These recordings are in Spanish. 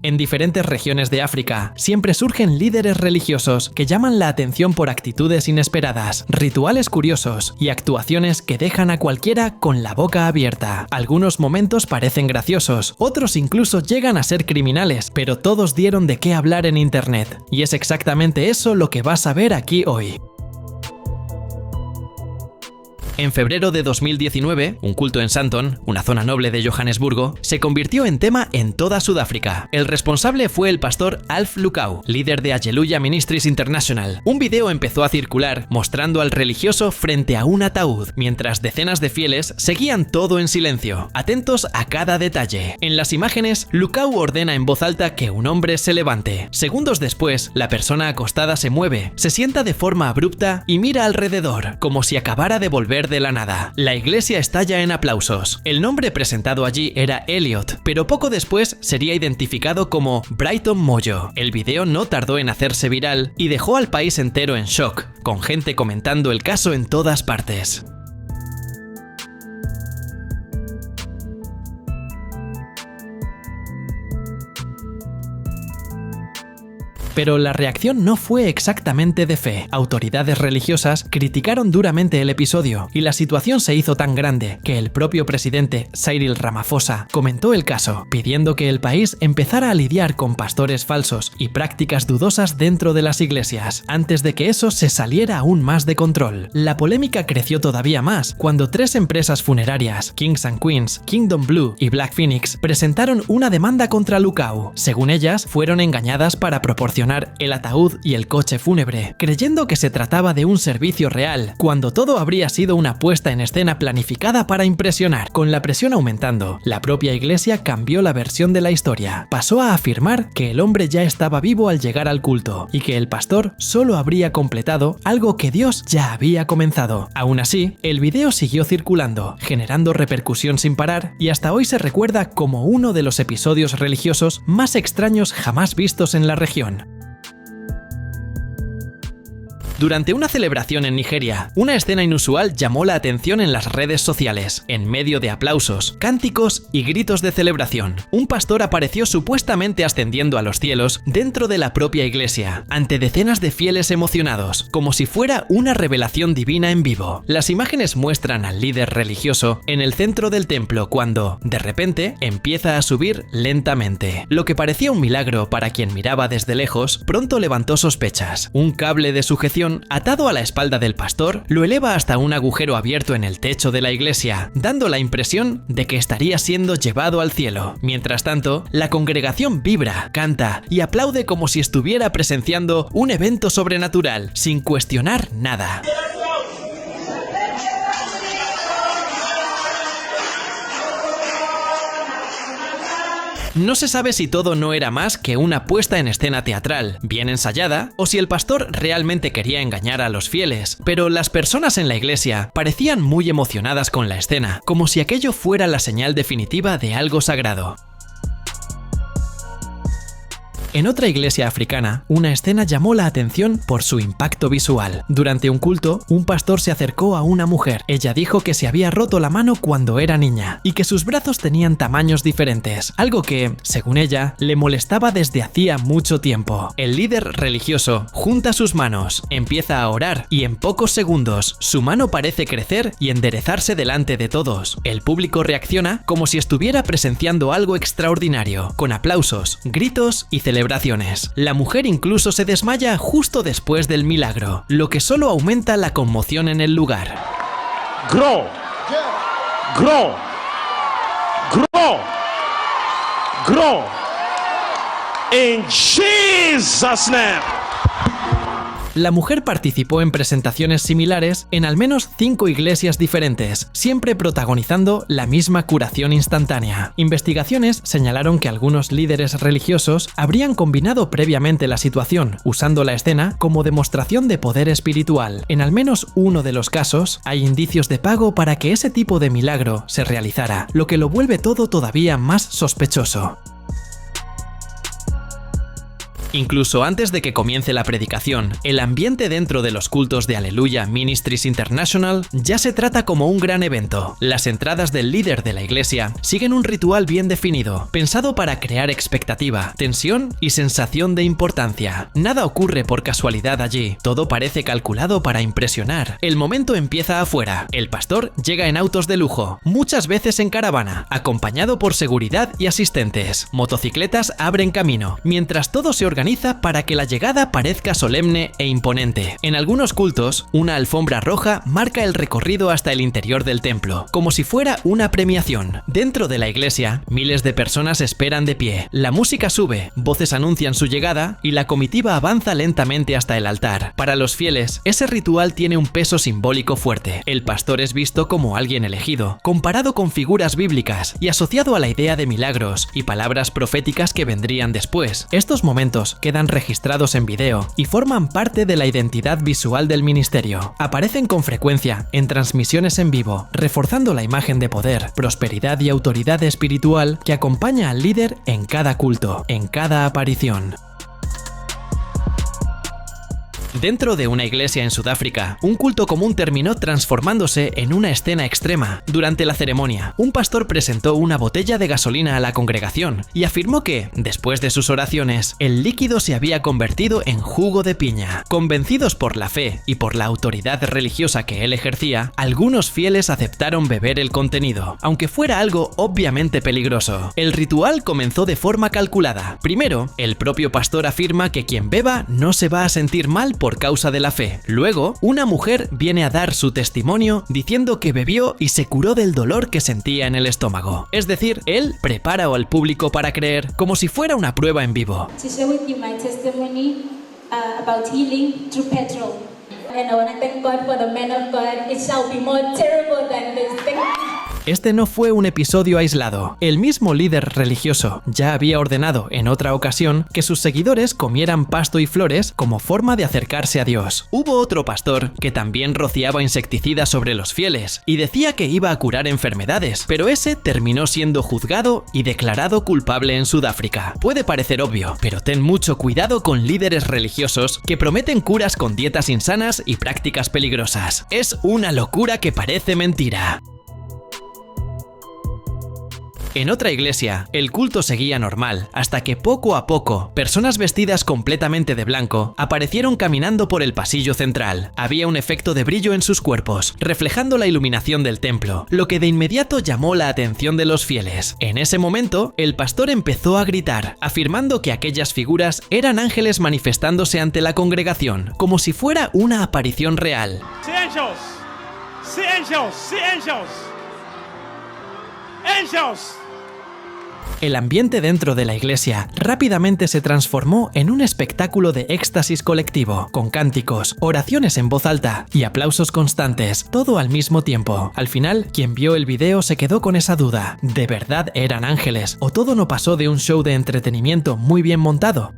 En diferentes regiones de África, siempre surgen líderes religiosos que llaman la atención por actitudes inesperadas, rituales curiosos y actuaciones que dejan a cualquiera con la boca abierta. Algunos momentos parecen graciosos, otros incluso llegan a ser criminales, pero todos dieron de qué hablar en internet. Y es exactamente eso lo que vas a ver aquí hoy. En febrero de 2019, un culto en Sandton, una zona noble de Johannesburgo, se convirtió en tema en toda Sudáfrica. El responsable fue el pastor Alf Lukau, líder de Hallelujah Ministries International. Un video empezó a circular mostrando al religioso frente a un ataúd, mientras decenas de fieles seguían todo en silencio, atentos a cada detalle. En las imágenes, Lukau ordena en voz alta que un hombre se levante. Segundos después, la persona acostada se mueve, se sienta de forma abrupta y mira alrededor, como si acabara de volver de la nada. La iglesia estalla en aplausos. El nombre presentado allí era Elliot, pero poco después sería identificado como Brighton Moyo. El video no tardó en hacerse viral y dejó al país entero en shock, con gente comentando el caso en todas partes. Pero la reacción no fue exactamente de fe. Autoridades religiosas criticaron duramente el episodio y la situación se hizo tan grande que el propio presidente Cyril Ramaphosa comentó el caso, pidiendo que el país empezara a lidiar con pastores falsos y prácticas dudosas dentro de las iglesias, antes de que eso se saliera aún más de control. La polémica creció todavía más cuando 3 empresas funerarias, Kings and Queens, Kingdom Blue y Black Phoenix, presentaron una demanda contra Lukau. Según ellas, fueron engañadas para proporcionar el ataúd y el coche fúnebre, creyendo que se trataba de un servicio real, cuando todo habría sido una puesta en escena planificada para impresionar. Con la presión aumentando, la propia iglesia cambió la versión de la historia. Pasó a afirmar que el hombre ya estaba vivo al llegar al culto y que el pastor solo habría completado algo que Dios ya había comenzado. Aún así, el video siguió circulando, generando repercusión sin parar, y hasta hoy se recuerda como uno de los episodios religiosos más extraños jamás vistos en la región. Durante una celebración en Nigeria, una escena inusual llamó la atención en las redes sociales. En medio de aplausos, cánticos y gritos de celebración, un pastor apareció supuestamente ascendiendo a los cielos dentro de la propia iglesia, ante decenas de fieles emocionados, como si fuera una revelación divina en vivo. Las imágenes muestran al líder religioso en el centro del templo cuando, de repente, empieza a subir lentamente. Lo que parecía un milagro para quien miraba desde lejos, pronto levantó sospechas. Un cable de sujeción atado a la espalda del pastor lo eleva hasta un agujero abierto en el techo de la iglesia, dando la impresión de que estaría siendo llevado al cielo. Mientras tanto, la congregación vibra, canta y aplaude como si estuviera presenciando un evento sobrenatural, sin cuestionar nada. No se sabe si todo no era más que una puesta en escena teatral, bien ensayada, o si el pastor realmente quería engañar a los fieles, pero las personas en la iglesia parecían muy emocionadas con la escena, como si aquello fuera la señal definitiva de algo sagrado. En otra iglesia africana, una escena llamó la atención por su impacto visual. Durante un culto, un pastor se acercó a una mujer. Ella dijo que se había roto la mano cuando era niña y que sus brazos tenían tamaños diferentes, algo que, según ella, le molestaba desde hacía mucho tiempo. El líder religioso junta sus manos, empieza a orar y en pocos segundos su mano parece crecer y enderezarse delante de todos. El público reacciona como si estuviera presenciando algo extraordinario, con aplausos, gritos y celebraciones. La mujer incluso se desmaya justo después del milagro, lo que solo aumenta la conmoción en el lugar. Grow, grow, grow, grow, in Jesus' name. La mujer participó en presentaciones similares en al menos 5 iglesias diferentes, siempre protagonizando la misma curación instantánea. Investigaciones señalaron que algunos líderes religiosos habrían combinado previamente la situación, usando la escena como demostración de poder espiritual. En al menos uno de los casos, hay indicios de pago para que ese tipo de milagro se realizara, lo que lo vuelve todo todavía más sospechoso. Incluso antes de que comience la predicación, el ambiente dentro de los cultos de Hallelujah Ministries International ya se trata como un gran evento. Las entradas del líder de la iglesia siguen un ritual bien definido, pensado para crear expectativa, tensión y sensación de importancia. Nada ocurre por casualidad allí, todo parece calculado para impresionar. El momento empieza afuera. El pastor llega en autos de lujo, muchas veces en caravana, acompañado por seguridad y asistentes. Motocicletas abren camino, mientras todo se organiza para que la llegada parezca solemne e imponente. En algunos cultos, una alfombra roja marca el recorrido hasta el interior del templo, como si fuera una premiación. Dentro de la iglesia, miles de personas esperan de pie. La música sube, voces anuncian su llegada y la comitiva avanza lentamente hasta el altar. Para los fieles, ese ritual tiene un peso simbólico fuerte. El pastor es visto como alguien elegido, comparado con figuras bíblicas y asociado a la idea de milagros y palabras proféticas que vendrían después. Estos momentos quedan registrados en video y forman parte de la identidad visual del ministerio. Aparecen con frecuencia en transmisiones en vivo, reforzando la imagen de poder, prosperidad y autoridad espiritual que acompaña al líder en cada culto, en cada aparición. Dentro de una iglesia en Sudáfrica, un culto común terminó transformándose en una escena extrema. Durante la ceremonia, un pastor presentó una botella de gasolina a la congregación y afirmó que, después de sus oraciones, el líquido se había convertido en jugo de piña. Convencidos por la fe y por la autoridad religiosa que él ejercía, algunos fieles aceptaron beber el contenido, aunque fuera algo obviamente peligroso. El ritual comenzó de forma calculada. Primero, el propio pastor afirma que quien beba no se va a sentir mal por causa de la fe. Luego, una mujer viene a dar su testimonio diciendo que bebió y se curó del dolor que sentía en el estómago. Es decir, él prepara al público para creer como si fuera una prueba en vivo. To share with you my testimony about healing through petrol. And I want to thank God for the man of God. It shall be more terrible than this. Thank you. Este no fue un episodio aislado. El mismo líder religioso ya había ordenado en otra ocasión que sus seguidores comieran pasto y flores como forma de acercarse a Dios. Hubo otro pastor que también rociaba insecticidas sobre los fieles y decía que iba a curar enfermedades, pero ese terminó siendo juzgado y declarado culpable en Sudáfrica. Puede parecer obvio, pero ten mucho cuidado con líderes religiosos que prometen curas con dietas insanas y prácticas peligrosas. Es una locura que parece mentira. En otra iglesia, el culto seguía normal, hasta que poco a poco, personas vestidas completamente de blanco aparecieron caminando por el pasillo central. Había un efecto de brillo en sus cuerpos, reflejando la iluminación del templo, lo que de inmediato llamó la atención de los fieles. En ese momento, el pastor empezó a gritar, afirmando que aquellas figuras eran ángeles manifestándose ante la congregación, como si fuera una aparición real. See angels! See angels! See angels! Angels! El ambiente dentro de la iglesia rápidamente se transformó en un espectáculo de éxtasis colectivo, con cánticos, oraciones en voz alta y aplausos constantes, todo al mismo tiempo. Al final, quien vio el video se quedó con esa duda: ¿de verdad eran ángeles o todo no pasó de un show de entretenimiento muy bien montado?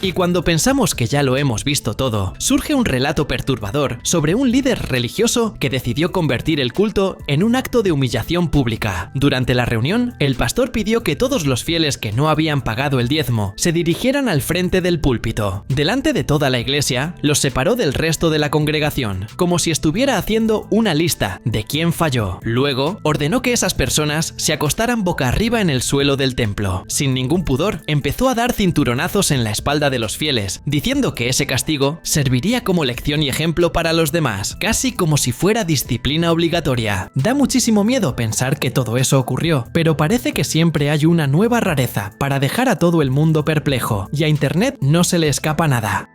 Y cuando pensamos que ya lo hemos visto todo, surge un relato perturbador sobre un líder religioso que decidió convertir el culto en un acto de humillación pública. Durante la reunión, el pastor pidió que todos los fieles que no habían pagado el diezmo se dirigieran al frente del púlpito. Delante de toda la iglesia, los separó del resto de la congregación, como si estuviera haciendo una lista de quién falló. Luego, ordenó que esas personas se acostaran boca arriba en el suelo del templo. Sin ningún pudor, empezó a dar cinturonazos en la espalda de los fieles, diciendo que ese castigo serviría como lección y ejemplo para los demás, casi como si fuera disciplina obligatoria. Da muchísimo miedo pensar que todo eso ocurrió, pero parece que siempre hay una nueva rareza para dejar a todo el mundo perplejo, y a Internet no se le escapa nada.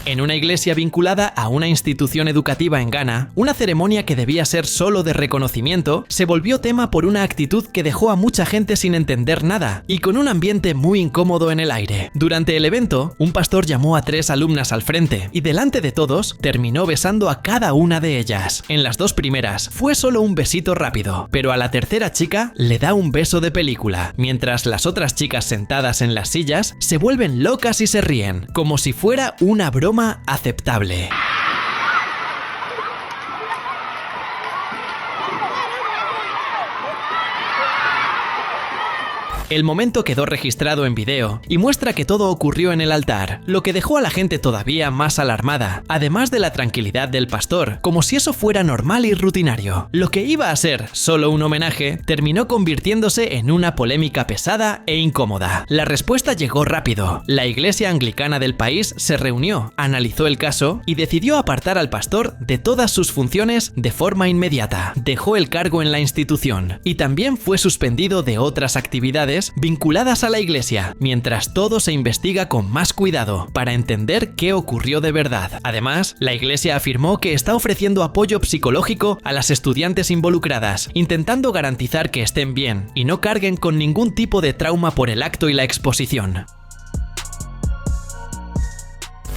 En una iglesia vinculada a una institución educativa en Ghana, una ceremonia que debía ser solo de reconocimiento se volvió tema por una actitud que dejó a mucha gente sin entender nada y con un ambiente muy incómodo en el aire. Durante el evento, un pastor llamó a 3 alumnas al frente y delante de todos terminó besando a cada una de ellas. En las 2 primeras fue solo un besito rápido, pero a la tercera chica le da un beso de película, mientras las otras chicas sentadas en las sillas se vuelven locas y se ríen, como si fuera una broma aceptable. El momento quedó registrado en video y muestra que todo ocurrió en el altar, lo que dejó a la gente todavía más alarmada, además de la tranquilidad del pastor, como si eso fuera normal y rutinario. Lo que iba a ser solo un homenaje terminó convirtiéndose en una polémica pesada e incómoda. La respuesta llegó rápido. La iglesia anglicana del país se reunió, analizó el caso y decidió apartar al pastor de todas sus funciones de forma inmediata. Dejó el cargo en la institución y también fue suspendido de otras actividades vinculadas a la iglesia, mientras todo se investiga con más cuidado para entender qué ocurrió de verdad. Además, la iglesia afirmó que está ofreciendo apoyo psicológico a las estudiantes involucradas, intentando garantizar que estén bien y no carguen con ningún tipo de trauma por el acto y la exposición.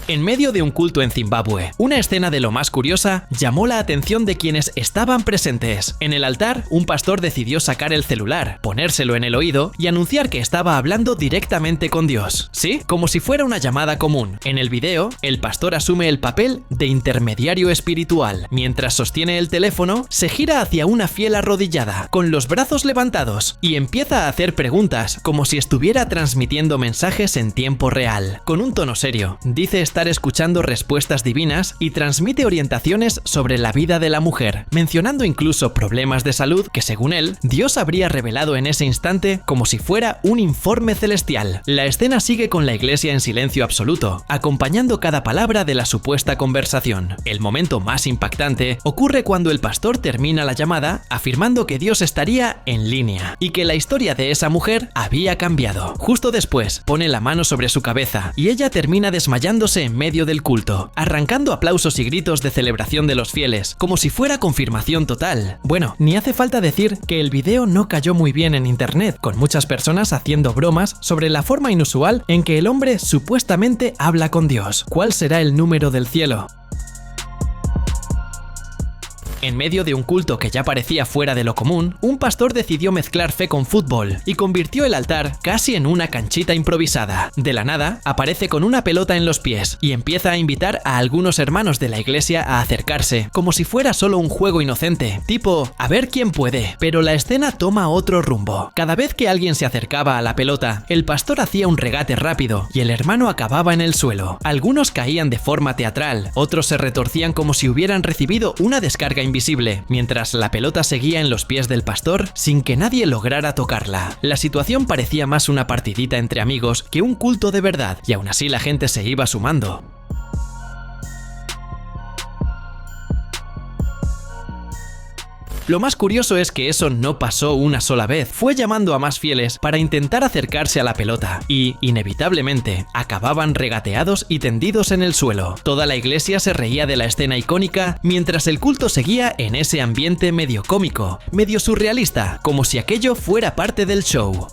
En medio de un culto en Zimbabue, una escena de lo más curiosa llamó la atención de quienes estaban presentes. En el altar, un pastor decidió sacar el celular, ponérselo en el oído y anunciar que estaba hablando directamente con Dios. Sí, como si fuera una llamada común. En el video, el pastor asume el papel de intermediario espiritual. Mientras sostiene el teléfono, se gira hacia una fiel arrodillada, con los brazos levantados, y empieza a hacer preguntas, como si estuviera transmitiendo mensajes en tiempo real. Con un tono serio, dice estar escuchando respuestas divinas y transmite orientaciones sobre la vida de la mujer, mencionando incluso problemas de salud que, según él, Dios habría revelado en ese instante como si fuera un informe celestial. La escena sigue con la iglesia en silencio absoluto, acompañando cada palabra de la supuesta conversación. El momento más impactante ocurre cuando el pastor termina la llamada afirmando que Dios estaría en línea y que la historia de esa mujer había cambiado. Justo después, pone la mano sobre su cabeza y ella termina desmayándose en medio del culto, arrancando aplausos y gritos de celebración de los fieles, como si fuera confirmación total. Bueno, ni hace falta decir que el video no cayó muy bien en internet, con muchas personas haciendo bromas sobre la forma inusual en que el hombre supuestamente habla con Dios. ¿Cuál será el número del cielo? En medio de un culto que ya parecía fuera de lo común, un pastor decidió mezclar fe con fútbol y convirtió el altar casi en una canchita improvisada. De la nada, aparece con una pelota en los pies y empieza a invitar a algunos hermanos de la iglesia a acercarse, como si fuera solo un juego inocente, tipo, a ver quién puede. Pero la escena toma otro rumbo. Cada vez que alguien se acercaba a la pelota, el pastor hacía un regate rápido y el hermano acababa en el suelo. Algunos caían de forma teatral, otros se retorcían como si hubieran recibido una descarga invisible, mientras la pelota seguía en los pies del pastor sin que nadie lograra tocarla. La situación parecía más una partidita entre amigos que un culto de verdad, y aún así la gente se iba sumando. Lo más curioso es que eso no pasó una sola vez, fue llamando a más fieles para intentar acercarse a la pelota y, inevitablemente, acababan regateados y tendidos en el suelo. Toda la iglesia se reía de la escena icónica mientras el culto seguía en ese ambiente medio cómico, medio surrealista, como si aquello fuera parte del show.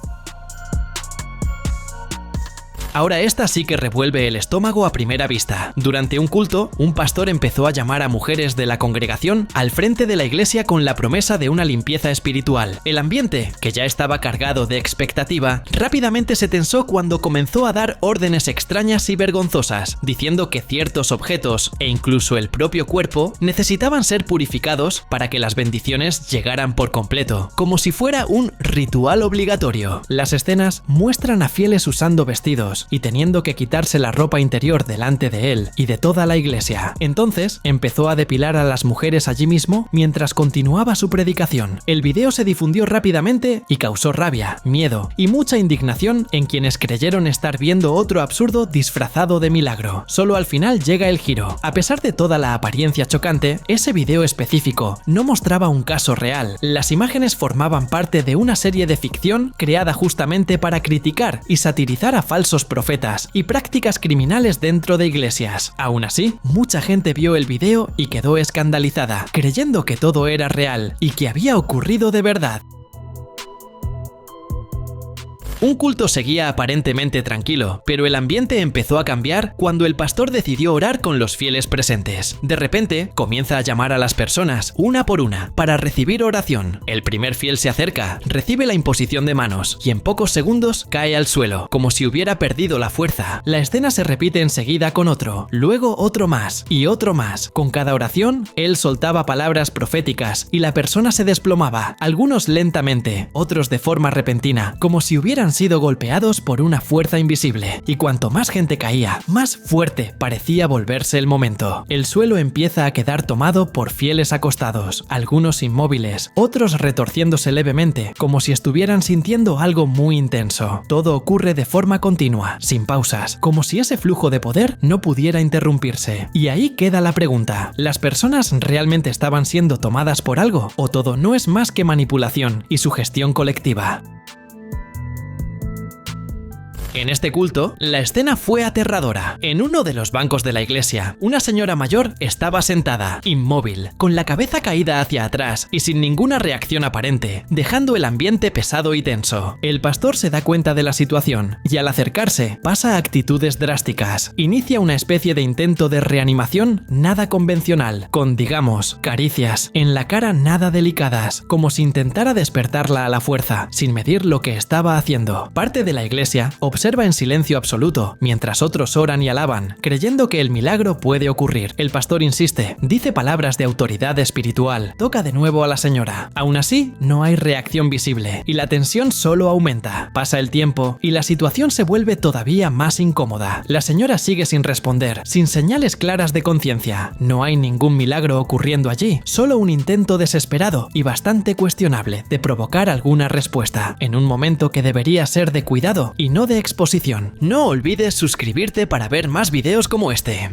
Ahora esta sí que revuelve el estómago a primera vista. Durante un culto, un pastor empezó a llamar a mujeres de la congregación al frente de la iglesia con la promesa de una limpieza espiritual. El ambiente, que ya estaba cargado de expectativa, rápidamente se tensó cuando comenzó a dar órdenes extrañas y vergonzosas, diciendo que ciertos objetos, e incluso el propio cuerpo, necesitaban ser purificados para que las bendiciones llegaran por completo, como si fuera un ritual obligatorio. Las escenas muestran a fieles usando vestidos y teniendo que quitarse la ropa interior delante de él y de toda la iglesia. Entonces empezó a depilar a las mujeres allí mismo mientras continuaba su predicación. El video se difundió rápidamente y causó rabia, miedo y mucha indignación en quienes creyeron estar viendo otro absurdo disfrazado de milagro. Solo al final llega el giro. A pesar de toda la apariencia chocante, ese video específico no mostraba un caso real. Las imágenes formaban parte de una serie de ficción creada justamente para criticar y satirizar a falsos profetas y prácticas criminales dentro de iglesias. Aún así, mucha gente vio el video y quedó escandalizada, creyendo que todo era real y que había ocurrido de verdad. Un culto seguía aparentemente tranquilo, pero el ambiente empezó a cambiar cuando el pastor decidió orar con los fieles presentes. De repente, comienza a llamar a las personas, una por una, para recibir oración. El primer fiel se acerca, recibe la imposición de manos y en pocos segundos cae al suelo, como si hubiera perdido la fuerza. La escena se repite enseguida con otro, luego otro más y otro más. Con cada oración, él soltaba palabras proféticas y la persona se desplomaba, algunos lentamente, otros de forma repentina, como si hubieran habían sido golpeados por una fuerza invisible, y cuanto más gente caía, más fuerte parecía volverse el momento. El suelo empieza a quedar tomado por fieles acostados, algunos inmóviles, otros retorciéndose levemente, como si estuvieran sintiendo algo muy intenso. Todo ocurre de forma continua, sin pausas, como si ese flujo de poder no pudiera interrumpirse. Y ahí queda la pregunta: ¿las personas realmente estaban siendo tomadas por algo, o todo no es más que manipulación y sugestión colectiva? En este culto, la escena fue aterradora. En uno de los bancos de la iglesia, una señora mayor estaba sentada, inmóvil, con la cabeza caída hacia atrás y sin ninguna reacción aparente, dejando el ambiente pesado y tenso. El pastor se da cuenta de la situación y al acercarse pasa a actitudes drásticas. Inicia una especie de intento de reanimación nada convencional, con, digamos, caricias en la cara nada delicadas, como si intentara despertarla a la fuerza, sin medir lo que estaba haciendo. Parte de la iglesia observa en silencio absoluto, mientras otros oran y alaban, creyendo que el milagro puede ocurrir. El pastor insiste, dice palabras de autoridad espiritual, toca de nuevo a la señora. Aún así, no hay reacción visible, y la tensión solo aumenta. Pasa el tiempo, y la situación se vuelve todavía más incómoda. La señora sigue sin responder, sin señales claras de conciencia. No hay ningún milagro ocurriendo allí, solo un intento desesperado y bastante cuestionable de provocar alguna respuesta, en un momento que debería ser de cuidado y no de exposición. No olvides suscribirte para ver más videos como este.